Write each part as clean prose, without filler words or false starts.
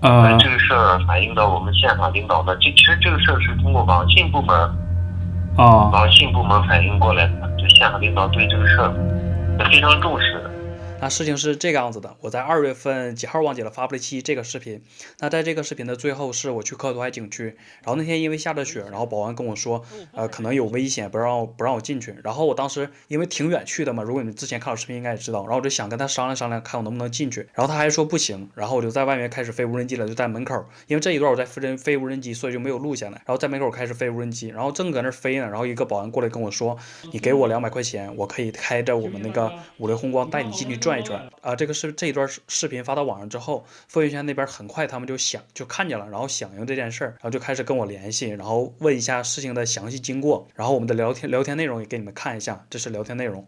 这个事儿反映到我们现场领导的，其实这个事儿是通过网信部门反映过来的，就现场领导对这个事儿是非常重视的。那事情是这个样子的，我在2月份几号忘记了发布了一期这个视频。那在这个视频的最后，是我去科图海景区，然后那天因为下着雪，然后保安跟我说，可能有危险，不让我进去。然后我当时因为挺远去的嘛，如果你们之前看我视频应该也知道，然后我就想跟他商量商量，看我能不能进去。然后他还说不行，然后我就在外面开始飞无人机了，就在门口，因为这一段我在飞无人机，所以就没有录下来。然后在门口开始飞无人机，然后正搁那飞呢，然后一个保安过来跟我说，你给我200块钱，我可以开着我们那个五菱宏光带你进去转一转。这一段视频发到网上之后，傅云轩那边很快他们就看见了，然后响应这件事儿，然后就开始跟我联系，然后问一下事情的详细经过，然后我们的聊天内容也给你们看一下，这是聊天内容。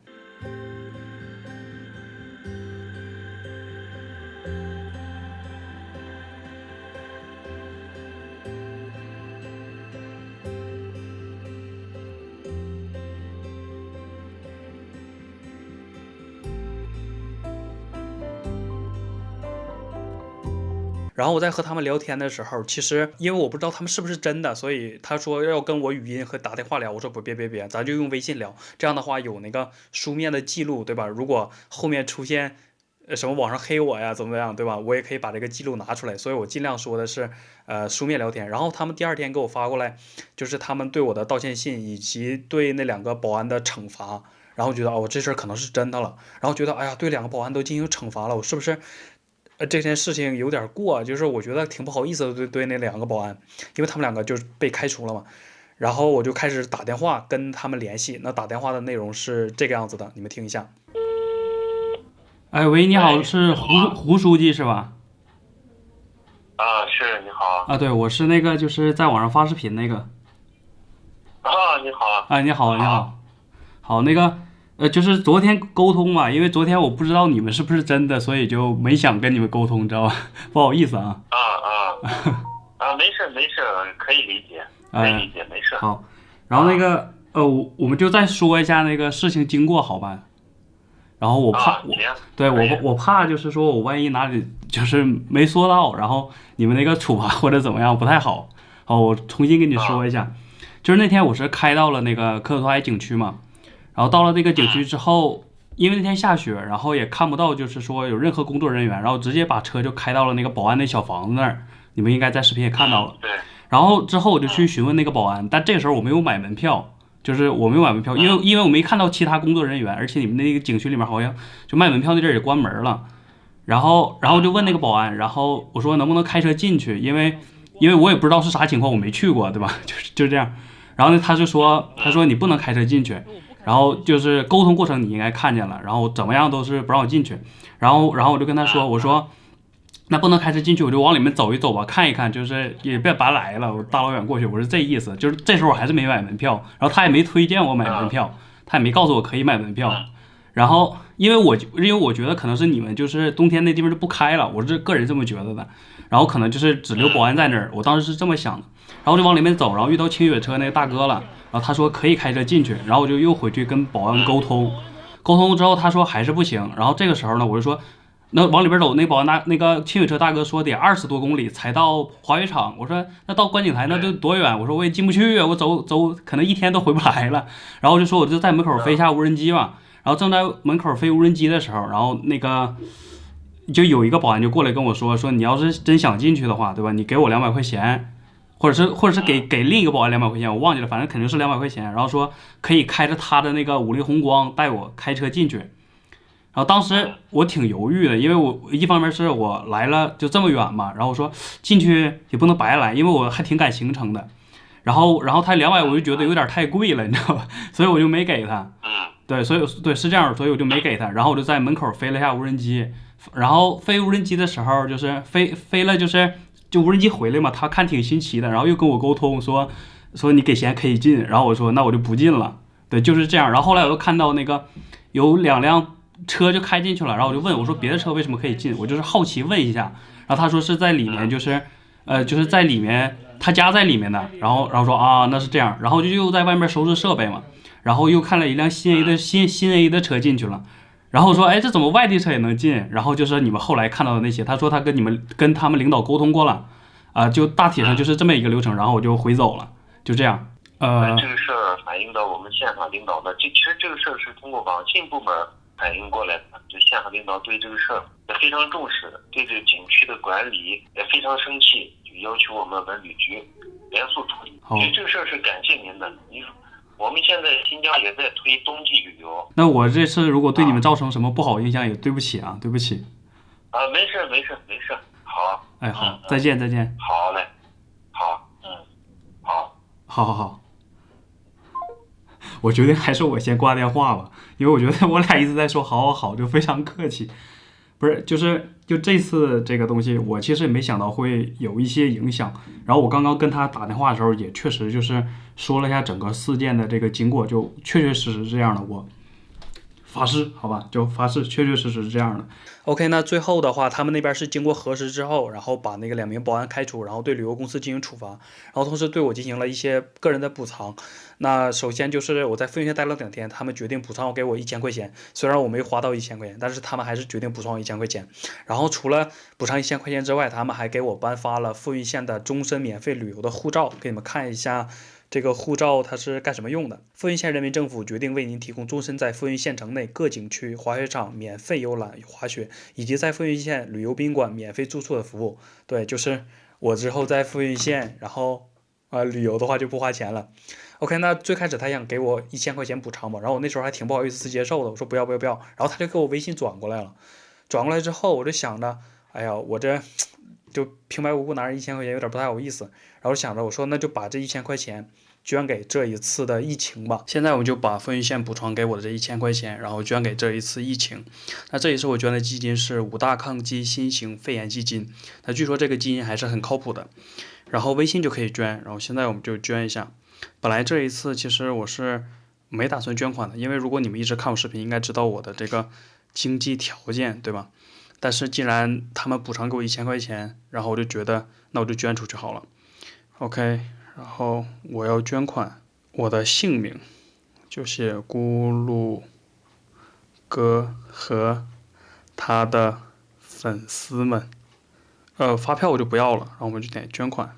然后我在和他们聊天的时候，其实因为我不知道他们是不是真的，所以他说要跟我语音和打电话聊，我说不，别，咱就用微信聊，这样的话有那个书面的记录，对吧？如果后面出现什么网上黑我呀，怎么样，对吧？我也可以把这个记录拿出来，所以我尽量说的是书面聊天。然后他们第2天给我发过来，就是他们对我的道歉信以及对那2个保安的惩罚。然后觉得哦，这事儿可能是真的了，然后觉得哎呀，对2个保安都进行惩罚了，我是不是这件事情有点过？就是我觉得挺不好意思的，对那2个保安，因为他们2个就是被开除了嘛。然后我就开始打电话跟他们联系，那打电话的内容是这个样子的，你们听一下。哎，喂，你好，是胡书记是吧？是，你好。对，我是那个就是在网上发视频那个。你好。你好。好，那个就是昨天沟通嘛，因为昨天我不知道你们是不是真的，所以就没想跟你们沟通，你知道吧？不好意思啊。没事，可以理解，没事。好，然后那个我们就再说一下那个事情经过，好吧？然后我怕我怕就是说我万一哪里就是没说到，然后你们那个处罚或者怎么样不太好。好，我重新跟你说一下，就是那天我是开到了那个科图海景区嘛，然后到了那个景区之后，因为那天下雪，然后也看不到就是说有任何工作人员，然后直接把车就开到了那个保安那小房子那儿，你们应该在视频也看到了。对。然后之后我就去询问那个保安，但这个时候我没有买门票。就是我没有买门票，因为我没看到其他工作人员，而且你们那个景区里面好像就卖门票那地儿也关门了。然后就问那个保安，然后我说能不能开车进去，因为我也不知道是啥情况，我没去过，对吧？就这样。然后呢，他说你不能开车进去，然后就是沟通过程你应该看见了，然后怎么样都是不让我进去。然后我就跟他说，我说那不能开车进去，我就往里面走一走吧，看一看，就是也别白来了，我大老远过去，我是这意思。就是这时候我还是没买门票，然后他也没推荐我买门票，他也没告诉我可以买门票。然后因为我觉得可能是你们就是冬天那地方就不开了，我是个人这么觉得的。然后可能就是只留保安在那儿，我当时是这么想的。然后就往里面走，然后遇到清雪车那个大哥了，然后他说可以开车进去，然后我就又回去跟保安沟通之后，他说还是不行。然后这个时候呢，我就说。那往里边走，那保安那个清雪车大哥说得20多公里才到滑雪场。我说那到观景台那就多远？我说我也进不去啊，我走可能一天都回不来了。然后我就说我就在门口飞一下无人机吧。然后正在门口飞无人机的时候，然后那个就有一个保安就过来跟我说你要是真想进去的话，对吧？你给我200块钱，或者是给另一个保安200块钱，我忘记了，反正肯定是200块钱。然后说可以开着他的那个五菱宏光带我开车进去。然后当时我挺犹豫的，因为我一方面是我来了就这么远嘛，然后我说进去也不能白来，因为我还挺赶行程的。然后他200我就觉得有点太贵了，你知道吧？所以我就没给他。对，所以是这样，所以我就没给他。然后我就在门口飞了一下无人机，然后飞无人机的时候就是飞了就无人机回来嘛，他看挺新奇的，然后又跟我沟通说你给钱可以进，然后我说那我就不进了。对，就是这样。然后后来我又看到那个有2辆。车就开进去了，然后我就问我说别的车为什么可以进？我就是好奇问一下，然后他说是在里面，就是在里面，他家在里面的，然后说啊那是这样，然后就又在外面收拾设备嘛，然后又看了一辆新 A 的车进去了，然后说，哎，这怎么外地车也能进？然后就是你们后来看到的那些，他说他跟他们领导沟通过了，就大体上就是这么一个流程，然后我就回走了，就这样。这个事儿反映到我们县上领导的，其实这个事儿是通过网信部门反映过来的，就县上领导对这个事儿也非常重视，对这个景区的管理也非常生气，就要求我们文旅局严肃处理。所以这个事儿是感谢您的。我们现在新疆也在推冬季旅游。那我这次如果对你们造成什么不好影响，也对不起啊，对不起。没事。好。哎，好，再见。好嘞，好，好。我决定还是我先挂电话吧，因为我觉得我俩一直在说好，就非常客气。不是，就这次这个东西，我其实也没想到会有一些影响。然后我刚刚跟他打电话的时候，也确实就是说了一下整个事件的这个经过，就确实是这样的。我发誓，好吧，就发誓，确实是这样的。OK， 那最后的话，他们那边是经过核实之后，然后把那个2名保安开除，然后对旅游公司进行处罚，然后同时对我进行了一些个人的补偿。那首先就是我在富蕴县待了2天，他们决定补偿给我1000块钱，虽然我没花到1000块钱，但是他们还是决定补偿我1000块钱。然后除了补偿1000块钱之外，他们还给我颁发了富蕴县的终身免费旅游的护照，给你们看一下。这个护照它是干什么用的？富蕴县人民政府决定为您提供终身在富蕴县城内各景区、滑雪场免费游览滑雪，以及在富蕴县旅游宾馆免费住宿的服务。对，就是我之后在富蕴县，然后旅游的话就不花钱了。OK， 那最开始他想给我1000块钱补偿嘛，然后我那时候还挺不好意思接受的，我说不要，然后他就给我微信转过来了。转过来之后，我就想着，哎呀，我这就平白无故拿着1000块钱有点不太好意思，然后想着我说那就把这1000块钱捐给这一次的疫情吧。现在我就把富蕴县补偿给我的这1000块钱，然后捐给这一次疫情。那这一次我捐的基金是5大抗击新型肺炎基金，那据说这个基金还是很靠谱的，然后微信就可以捐，然后现在我们就捐一下。本来这一次其实我是没打算捐款的，因为如果你们一直看我视频，应该知道我的这个经济条件，对吧？但是既然他们补偿给我1000块钱，然后我就觉得那我就捐出去好了。OK， 然后我要捐款，我的姓名就写咕噜哥和他的粉丝们。发票我就不要了，然后我们就点捐款。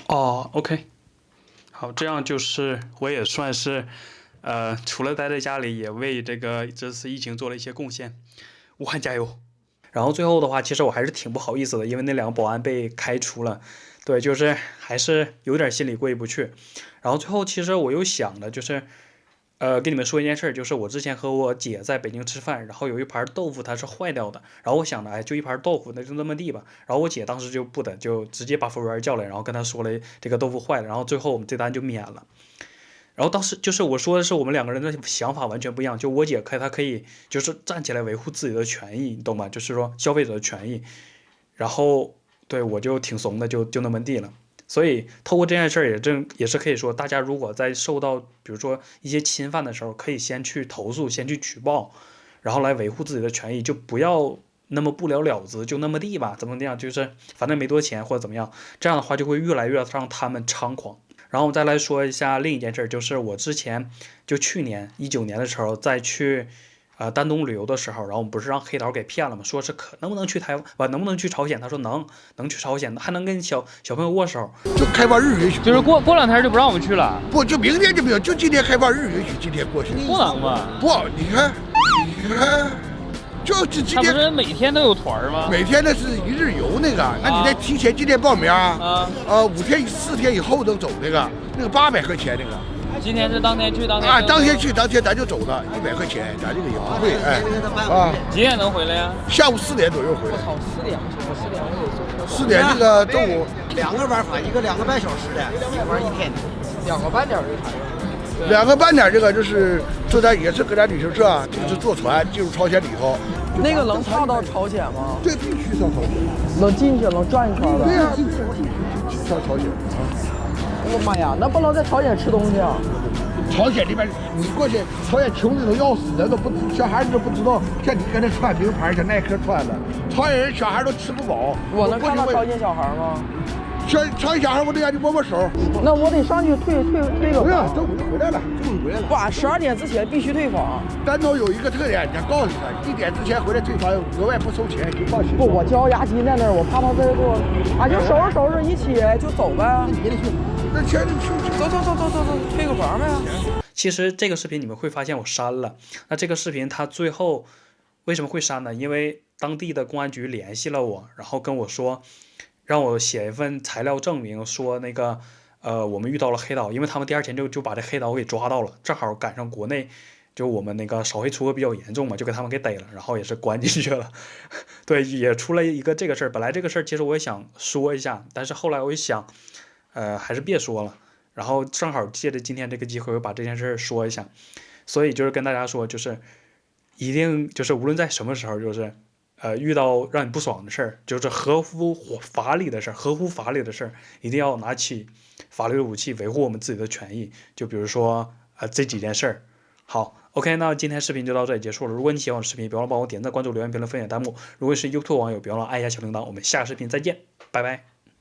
OK， 好，这样就是我也算是除了待在家里，也为这次疫情做了一些贡献。武汉加油！然后最后的话，其实我还是挺不好意思的，因为那2个保安被开除了，对，就是还是有点心里过意不去。然后最后其实我又想的就是，跟你们说一件事，就是我之前和我姐在北京吃饭，然后有一盘豆腐它是坏掉的，然后我想着，哎，就一盘豆腐，那就那么地吧。然后我姐当时就不的，就直接把服务员叫来，然后跟他说了这个豆腐坏了，然后最后我们这单就免了。然后当时就是我说的是我们2个人的想法完全不一样，就我姐她可以就是站起来维护自己的权益，你懂吗？就是说消费者的权益。然后对我就挺怂的，就那么地了。所以透过这件事儿也是可以说，大家如果在受到比如说一些侵犯的时候，可以先去投诉，先去举报，然后来维护自己的权益，就不要那么不了了之，就那么地吧，怎么样，就是反正没多钱或者怎么样，这样的话就会越来越让他们猖狂。然后我再来说一下另一件事，就是我之前就去年19年的时候再去丹东旅游的时候，然后我们不是让黑导给骗了吗？说是能不能去台湾，能不能去朝鲜？他说能去朝鲜，还能跟小朋友握手。就开放日允许，就是过2天就不让我们去了。不，就明天就没有，就今天开放日允许，今天过去。不能吧？不，你看，就今天。他不是每天都有团吗？每天那是一日游那个，那你得提前今天报名4天以后能走那个800块钱那个。今天是当天去当天当天去当天咱就走了，100块钱，咱这个也不贵，几点能回来呀？下午4点左右回来。好，4点不行，4点4点这个中午2个玩法，一个2个半小时的，一个玩1天，2个半点的2个半点这个就是坐咱也是跟咱旅行社就是坐船进入朝鲜里头。那个能踏到朝鲜吗？对，必须上朝鲜。能进去，能转一圈的。对呀，必须上朝鲜。我妈呀，那不能在朝鲜吃东西啊！朝鲜里边，你过去，朝鲜穷的都要死，那都不小孩子都不知道，像你搁那穿名牌，像耐克穿的，朝鲜人小孩都吃不饱。我能看到朝鲜小孩吗？上一下我得让你握握手。那我得上去退个房。这我就回来了，这我回来了。晚12点之前必须退房。单刀有一个特点，你告诉他，1点之前回来退房，额外不收钱，你放心。不，我交押金在那儿，我怕他这给我，俺就收拾收拾一起就走呗。你也得去，那钱走，退个房呗。其实这个视频你们会发现我删了。那这个视频它最后为什么会删呢？因为当地的公安局联系了我，然后跟我说，让我写一份材料证明，说那个我们遇到了黑岛，因为他们第2天就把这黑岛给抓到了，正好赶上国内就我们那个扫黑除恶比较严重嘛，就给他们给逮了，然后也是关进去了。对，也出了一个这个事儿。本来这个事儿其实我也想说一下，但是后来我一想，还是别说了。然后正好借着今天这个机会，我把这件事说一下。所以就是跟大家说，就是一定就是无论在什么时候，就是遇到让你不爽的事儿，就是合乎法理的事儿，一定要拿起法律的武器维护我们自己的权益。就比如说这几件事儿。好 ，OK， 那今天视频就到这里结束了。如果你喜欢我的视频，别忘了帮我点赞、关注、留言、评论、分享、弹幕。如果是 YouTube 网友，别忘了按一下小铃铛。我们下个视频再见，拜拜。